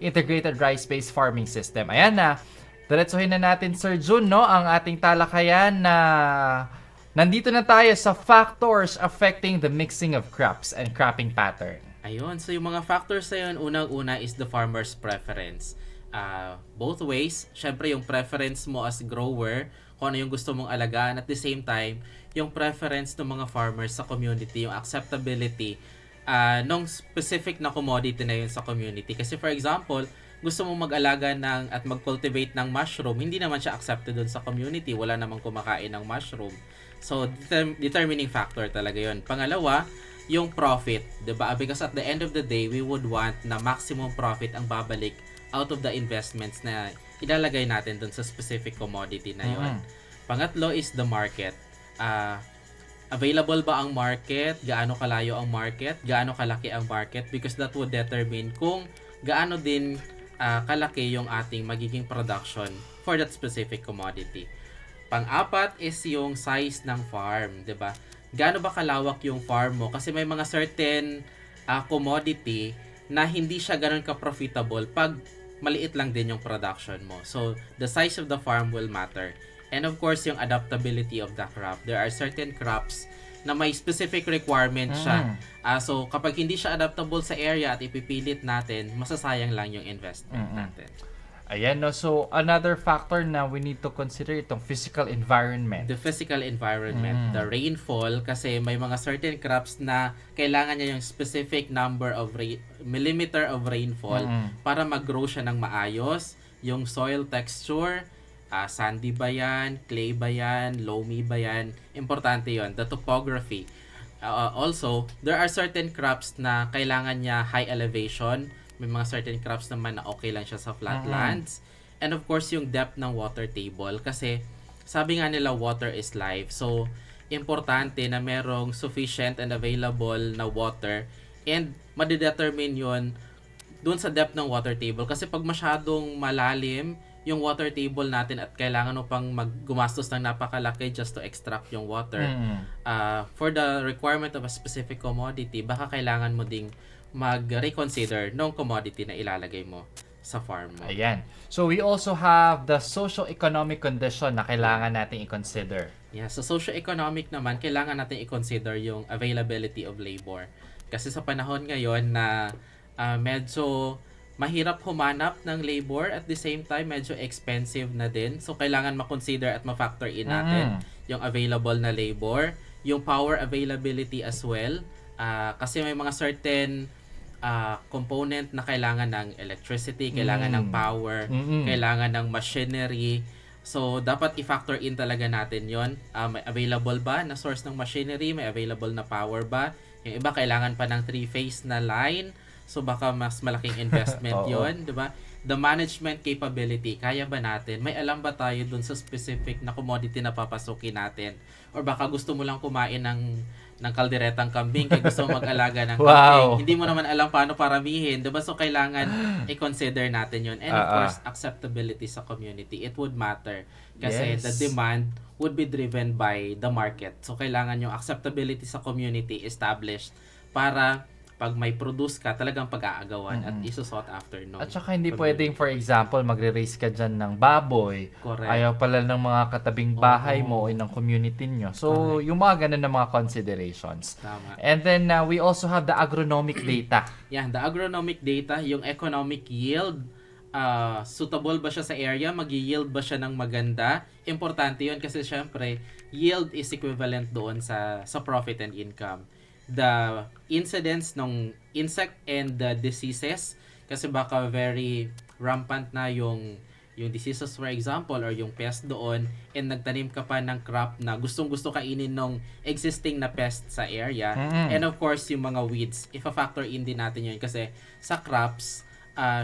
Integrated Rice-Based Farming System. Ayan na, diretsuhin na natin Sir Jun, no, ang ating talakayan na nandito na tayo sa factors affecting the mixing of crops and cropping pattern. Ayun, so yung mga factors na yun, unang-una is the farmer's preference. Both ways, syempre yung preference mo as grower, kung ano yung gusto mong alagaan, at the same time, yung preference ng mga farmers sa community, yung acceptability nung specific na commodity na yun sa community. Kasi for example, gusto mong mag-alaga at mag-cultivate ng mushroom, hindi naman siya accepted dun sa community, wala namang kumakain ng mushroom. So, determining factor talaga yun. Pangalawa, yung profit, diba? Because at the end of the day, we would want na maximum profit ang babalik out of the investments na ilalagay natin dun sa specific commodity na yun. Pangatlo is the market. Available ba ang market? Gaano kalayo ang market? Gaano kalaki ang market? Because that would determine kung gaano din kalaki yung ating magiging production for that specific commodity. Pang-apat is yung size ng farm, 'di ba? Gaano ba kalawak yung farm mo? Kasi may mga certain commodity na hindi siya ganun ka-profitable pag maliit lang din yung production mo. So, the size of the farm will matter. And of course, yung adaptability of the crop. There are certain crops na may specific requirement siya. So, kapag hindi siya adaptable sa area at ipipilit natin, masasayang lang yung investment natin. Ayan, no? So, another factor na we need to consider itong physical environment. The physical environment, the rainfall, kasi may mga certain crops na kailangan niya yung specific number of millimeter of rainfall para mag-grow siya ng maayos. Yung soil texture, sandy ba yan, clay ba yan, loamy ba yan, importante yon. The topography. Also, there are certain crops na kailangan niya high elevation. May mga certain crops naman na okay lang siya sa flatlands. And of course, yung depth ng water table. Kasi, sabi nga nila, water is life. So, importante na merong sufficient and available na water. And, madidetermine yun dun sa depth ng water table. Kasi pag masyadong malalim yung water table natin at kailangan mo pang gumastos ng napakalaki just to extract yung water, for the requirement of a specific commodity, baka kailangan mo ding mag-reconsider ng commodity na ilalagay mo sa farm mo. Ayan. So, we also have the socio-economic condition na kailangan natin i-consider. Yeah, so socio-economic naman, kailangan natin i-consider yung availability of labor. Kasi sa panahon ngayon na medyo mahirap humanap ng labor, at the same time, medyo expensive na din. So, kailangan ma-consider at ma-factor in natin yung available na labor, yung power availability as well. Kasi may mga certain component na kailangan ng electricity, kailangan ng power, kailangan ng machinery. So, dapat i-factor in talaga natin yon. May available ba na source ng machinery? May available na power ba? Yung iba, kailangan pa ng 3-phase na line. So, baka mas malaking investment yon, di ba? The management capability, kaya ba natin? May alam ba tayo dun sa specific na commodity na papasukin natin? Or baka gusto mo lang kumain ng kalderetang kambing kaya gusto mo mag-alaga ng kambing. Hindi mo naman alam paano paramihin, diba? So, kailangan i-consider natin yun. And of course, acceptability sa community. It would matter. Kasi the demand would be driven by the market. So, kailangan yung acceptability sa community established para pag may produce ka, talagang pag-aagawan at isusought after no. At saka hindi pwedeng, for example, magre-raise ka dyan ng baboy. Correct. Ayaw pala ng mga katabing bahay mo o ng community nyo. So, yung mga ganun na mga considerations. Tama. And then, we also have the agronomic data. Yeah, the agronomic data, yung economic yield, suitable ba siya sa area? Mag-yield ba siya ng maganda? Importante yun kasi syempre, yield is equivalent doon sa profit and income. The incidence ng insect and the diseases, kasi baka very rampant na yung diseases, for example, or yung pest doon, and nagtanim ka pa ng crop na gustong-gusto kainin ng existing na pest sa area. And of course, yung mga weeds, ifa-factor in din natin yun kasi sa crops,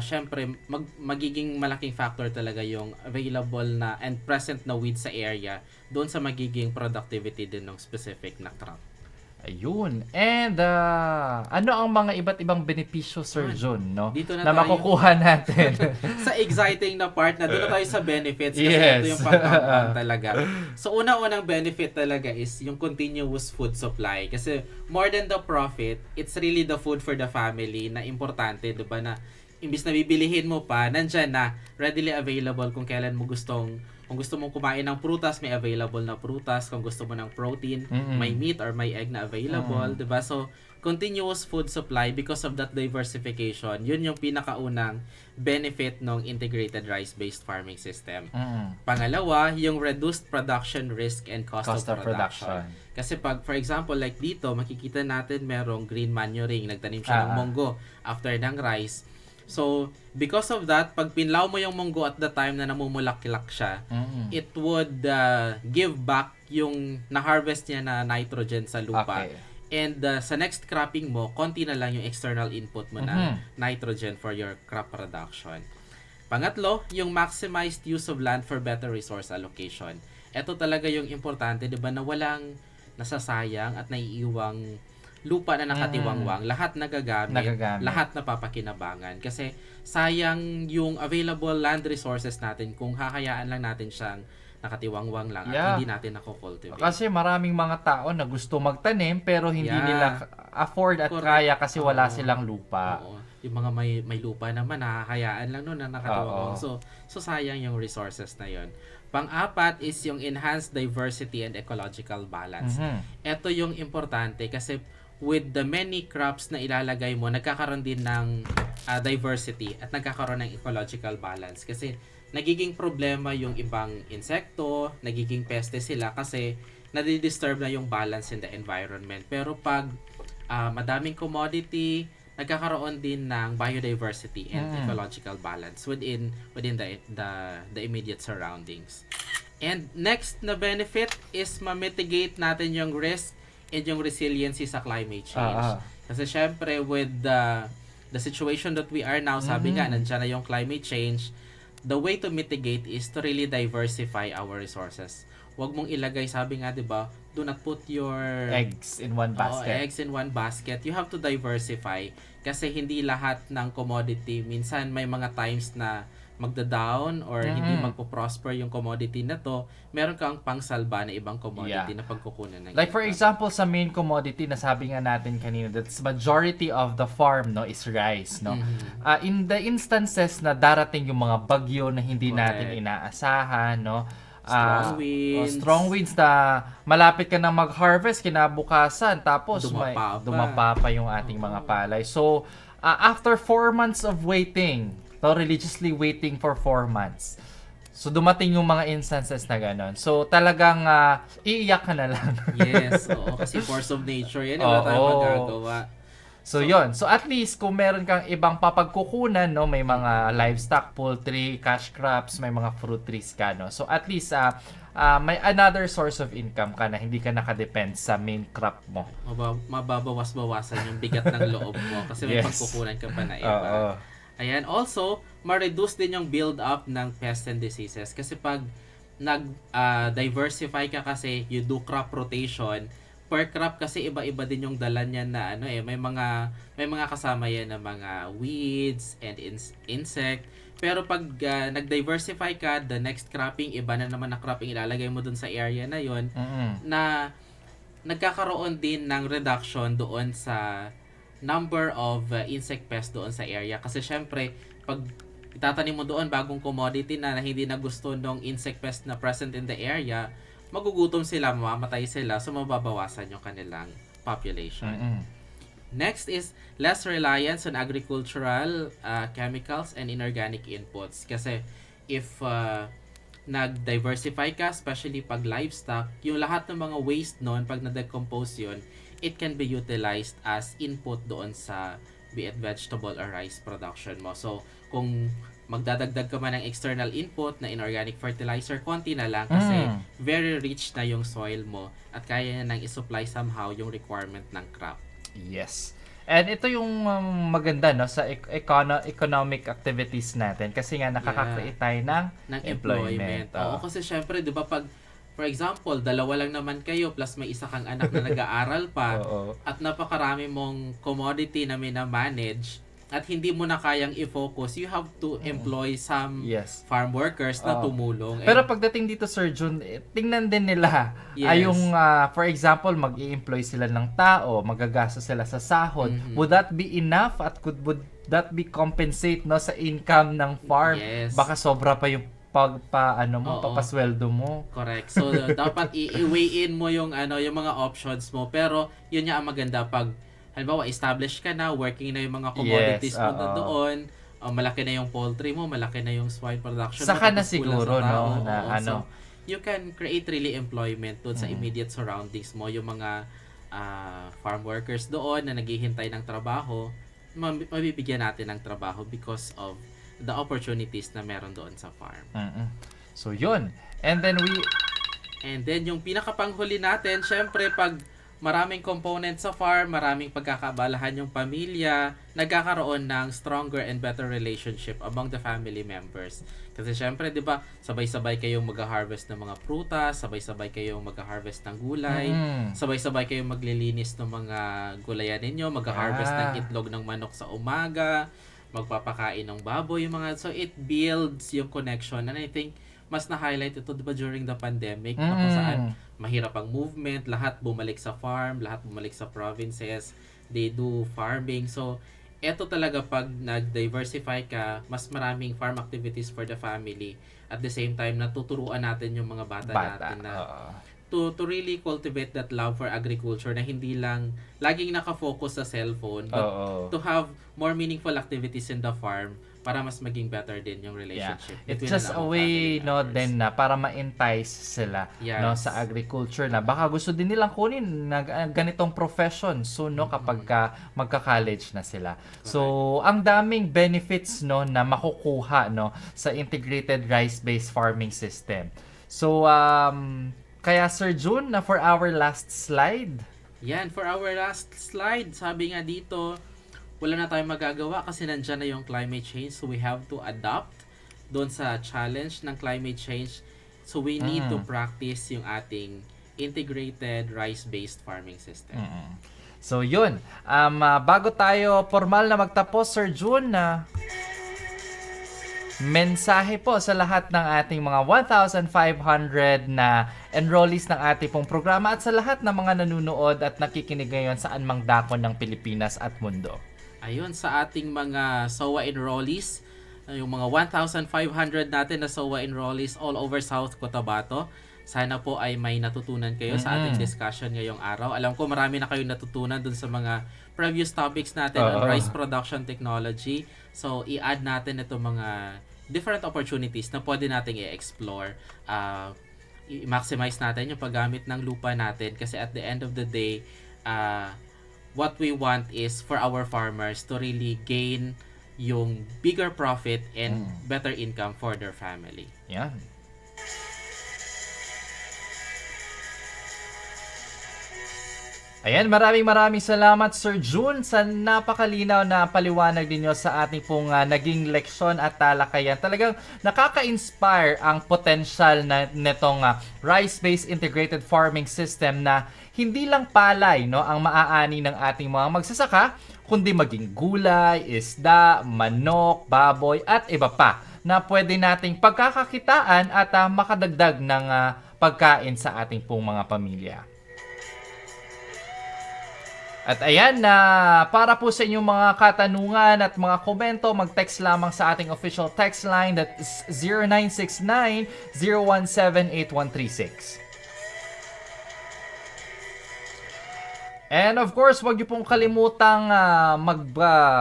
syempre, magiging malaking factor talaga yung available na and present na weeds sa area doon sa magiging productivity din ng specific na crop. Ayun. And ano ang mga iba't ibang benepisyo, Sir Jun, no? Dito na na tayo. makukuha natin. Sa exciting na part na doon na tayo sa benefits kasi ito yung pag-compound talaga. So, unang-unang benefit talaga is yung continuous food supply. Kasi more than the profit, it's really the food for the family na importante, diba? Na imbis na bibilihin mo pa, nandyan na, readily available kung kailan mo kung gusto mong kumain ng prutas, may available na prutas. Kung gusto mo ng protein, may meat or may egg na available, diba? So, continuous food supply because of that diversification. Yun yung pinakaunang benefit ng integrated rice-based farming system. Pangalawa, yung reduced production risk and cost of production. Kasi pag, for example, like dito, makikita natin merong green manuring, nagtanim siya ng munggo after ng rice. So, because of that, pag pinlaw mo yung munggo at the time na namumulak-kilak siya, it would give back yung na-harvest niya na nitrogen sa lupa. Okay. And sa next cropping mo, konti na lang yung external input mo na nitrogen for your crop production. Pangatlo, yung maximized use of land for better resource allocation. Ito talaga yung importante, di ba, na walang nasasayang at naiiwang lupa na nakatiwangwang, lahat nagagamit, lahat napapakinabangan. Kasi sayang yung available land resources natin kung hahayaan lang natin siyang nakatiwangwang lang at hindi natin nako-cultivate. Kasi maraming mga tao na gusto magtanim pero hindi nila afford at kaya kasi wala silang lupa. Oo. Yung mga may lupa naman, nakakayaan lang nun na nakatuwang. Oo. So sayang yung resources na yon. Pang-apat is yung enhanced diversity and ecological balance. Ito yung importante kasi with the many crops na ilalagay mo, nagkakaroon din ng diversity at nagkakaroon ng ecological balance. Kasi nagiging problema yung ibang insekto, nagiging peste sila kasi nadidisturb na yung balance in the environment. Pero pag madaming commodity, nagkakaroon din ng biodiversity and ecological balance within the immediate surroundings. And next na benefit is ma-mitigate natin yung risk and yung resiliency sa climate change. Kasi syempre with the situation that we are now, sabi nga nandiyan na yung climate change, the way to mitigate is to really diversify our resources. Huwag mong ilagay, sabi nga 'di ba, do not put your Eggs in one basket. eggs in one basket. You have to diversify kasi hindi lahat ng commodity, minsan may mga times na magda-down or hindi magpo-prosper yung commodity na to, meron kang pangsalba na ibang commodity na pagkukunan ng Like for income. example, sa main commodity na sabi nga natin kanina, that's majority of the farm no is rice, no. In the instances na darating yung mga bagyo na hindi natin Correct. inaasahan, no. Strong winds. Strong winds na malapit ka na mag-harvest kinabukasan tapos dumapa pa yung ating mga palay. So, after 4 months of waiting, religiously waiting for 4 months. So, dumating yung mga instances na gano'n. So, talagang iiyak ka na lang. Yes, oo, kasi force of nature yan, wala tayong magagawa. So, yon. So, at least, kung meron kang ibang papagkukunan, no, may mga livestock, poultry, cash crops, may mga fruit trees ka, no. So, at least, may another source of income ka na hindi ka nakadepend sa main crop mo. Mababawas-bawasan yung bigat ng loob mo kasi may Yes. pagkukunan ka pa na iba. Oo. Ayan, also, ma-reduce din yung build-up ng pests and diseases kasi pag nag-diversify ka kasi, you do crop rotation, per crop kasi iba-iba din yung dala niya na may mga kasama yan na mga weeds and insect. Pero pag nag-diversify ka, the next cropping, iba na naman na cropping ilalagay mo dun sa area na yon na nagkakaroon din ng reduction doon sa number of insect pests doon sa area. Kasi syempre, pag itatanim mo doon bagong commodity na hindi na gusto ng insect pest na present in the area, magugutom sila, mamamatay sila, so mababawasan yung kanilang population. Next is less reliance on agricultural chemicals and inorganic inputs. Kasi if nag-diversify ka, especially pag livestock, yung lahat ng mga waste noon, pag na-decompose yun, it can be utilized as input doon sa be it vegetable or rice production mo. So, kung magdadagdag ka man ng external input na inorganic fertilizer, konti na lang kasi very rich na yung soil mo at kaya nang isupply somehow yung requirement ng crop. Yes. And ito yung maganda no sa economic activities natin kasi nga nakaka-create tayo ng employment. Oo, kasi syempre 'di ba pag for example, dalawa lang naman kayo plus may isa kang anak na nag-aaral pa at napakarami mong commodity na mina-manage at hindi mo na kayang i-focus, you have to employ some farm workers na tumulong. Pero pagdating dito, Sir Jun, tingnan din nila. Yung, for example, mag-i-employ sila ng tao, magagasa sila sa sahod. Would that be enough at would that be compensate no sa income ng farm? Yes. Baka sobra pa yung papasweldo mo. Correct. So, dapat i-weigh in mo yung mga options mo. Pero, yun nga ang maganda pag halimbawa, established ka na, working na yung mga commodities mo na doon, malaki na yung poultry mo, malaki na yung swine production. Saka na siguro, no? So, you can create really employment doon sa immediate surroundings mo. Yung mga farm workers doon na naghihintay ng trabaho, mabibigyan natin ng trabaho because of the opportunities na meron doon sa farm. So, yun. And then yung pinakapanghuli natin, syempre, pag maraming components sa farm, maraming pagkakaabalahan yung pamilya, nagkakaroon ng stronger and better relationship among the family members. Kasi syempre, 'di ba, sabay-sabay kayong mag-harvest ng mga prutas, sabay-sabay kayong mag-harvest ng gulay, sabay-sabay kayong maglilinis ng mga gulayan ninyo, mag-harvest ng itlog ng manok sa umaga, magpapakain ng baboy, yung mga, so it builds yung connection. And I think mas na-highlight ito, diba, during the pandemic, na kung saan mahirap ang movement, lahat bumalik sa farm, lahat bumalik sa provinces, they do farming. So, eto talaga pag nag-diversify ka, mas maraming farm activities for the family. At the same time, natuturuan natin yung mga bata natin na to really cultivate that love for agriculture na hindi lang laging nakafocus sa cellphone, but to have more meaningful activities in the farm para mas maging better din yung relationship. It's between just a way din na para ma-entice sila no sa agriculture na baka gusto din nilang kunin na ganitong profession soon no kapag magka-college na sila. So ang daming benefits no na makukuha no sa integrated rice-based farming system. So kaya Sir June na for our last slide. Yan, for our last slide, sabi nga dito, wala na tayong magagawa kasi nandyan na yung climate change, so we have to adapt doon sa challenge ng climate change. So we need to practice yung ating integrated rice-based farming system. So yun, bago tayo formal na magtapos Sir June, mensahe po sa lahat ng ating mga 1,500 na enrollees ng ating pong programa at sa lahat ng mga nanunood at nakikinig ngayon saan mang dako ng Pilipinas at mundo. Ayun, sa ating mga SOA enrollees, yung mga 1,500 natin na SOA enrollees all over South Cotabato, sana po ay may natutunan kayo sa ating discussion ngayong araw. Alam ko marami na kayong natutunan dun sa mga previous topics natin on rice production technology. So, i-add natin itong mga different opportunities na pwede nating i-explore. I-maximize natin yung paggamit ng lupa natin kasi at the end of the day, what we want is for our farmers to really gain yung bigger profit and better income for their family. Yan. Ayan, maraming salamat Sir June sa napakalinaw na paliwanag ninyo sa ating pong naging leksyon at talakayan. Talagang nakaka-inspire ang potential na netong rice-based integrated farming system na hindi lang palay no ang maaani ng ating mga magsasaka, kundi maging gulay, isda, manok, baboy at iba pa na pwede nating pagkakakitaan at makadagdag ng pagkain sa ating pong mga pamilya. At ayan na para po sa inyong mga katanungan at mga komento, mag-text lamang sa ating official text line that is 0969-017-8136. And of course, huwag niyo pong kalimutang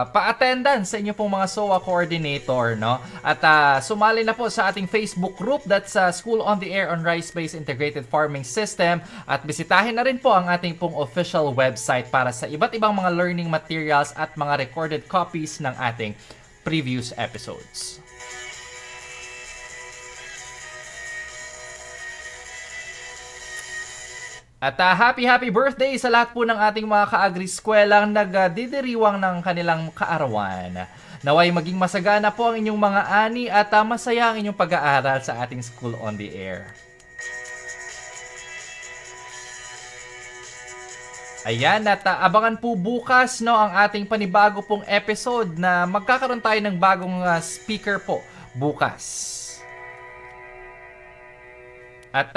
pa-attendance sa inyo pong mga SOA coordinator, no? At sumali na po sa ating Facebook group, that's School on the Air on Rice-Based Integrated Farming System. At bisitahin na rin po ang ating pong official website para sa iba't ibang mga learning materials at mga recorded copies ng ating previous episodes. At happy birthday sa lahat po ng ating mga ka-agri-skwelang nagdidiriwang ng kanilang kaarawan. Naway maging masagana po ang inyong mga ani at masaya ang inyong pag-aaral sa ating School on the Air. Ayan, at abangan po bukas no ang ating panibago pong episode na magkakaroon tayo ng bagong speaker po bukas. At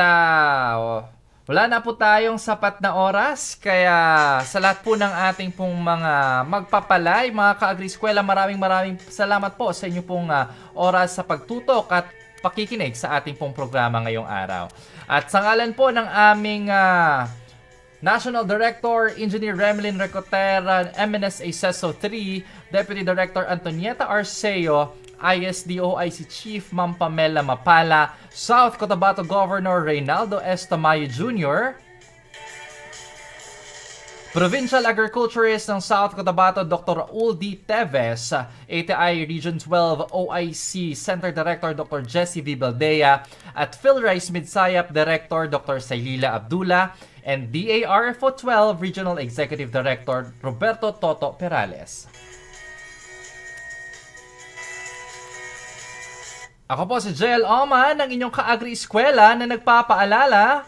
wala na po tayong sapat na oras, kaya sa lahat po ng ating pong mga magpapalay, mga ka-agri-eskwela, maraming salamat po sa inyo pong oras sa pagtutok at pakikinig sa ating pong programa ngayong araw. At sa ngalan po ng aming National Director, Engineer Remlin Recotera, MNSA CESO 3, Deputy Director Antonieta Arceo, ISDOIC Chief Ma'am Pamela Mapala, South Cotabato Governor Reynaldo S. Tamayo Jr., Provincial Agriculturist ng South Cotabato Dr. Raul D. Teves, ATI Region 12 OIC Center Director Dr. Jessie V. Baldea, at PhilRice Midsayap Director Dr. Saylila Abdullah, and DARFO 12 Regional Executive Director Roberto Toto Perales. Ako po si Joel Oman, ang inyong ka-agri-eskwela na nagpapaalala,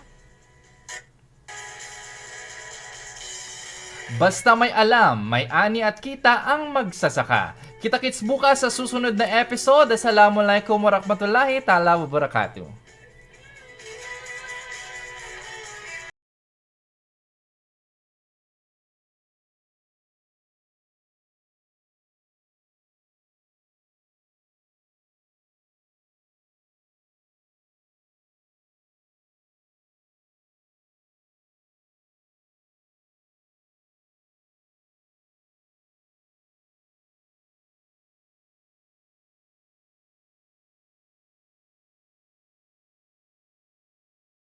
basta may alam, may ani at kita ang magsasaka. Kita-kits bukas sa susunod na episode. Assalamualaikum warahmatullahi ta'ala wabarakatuh.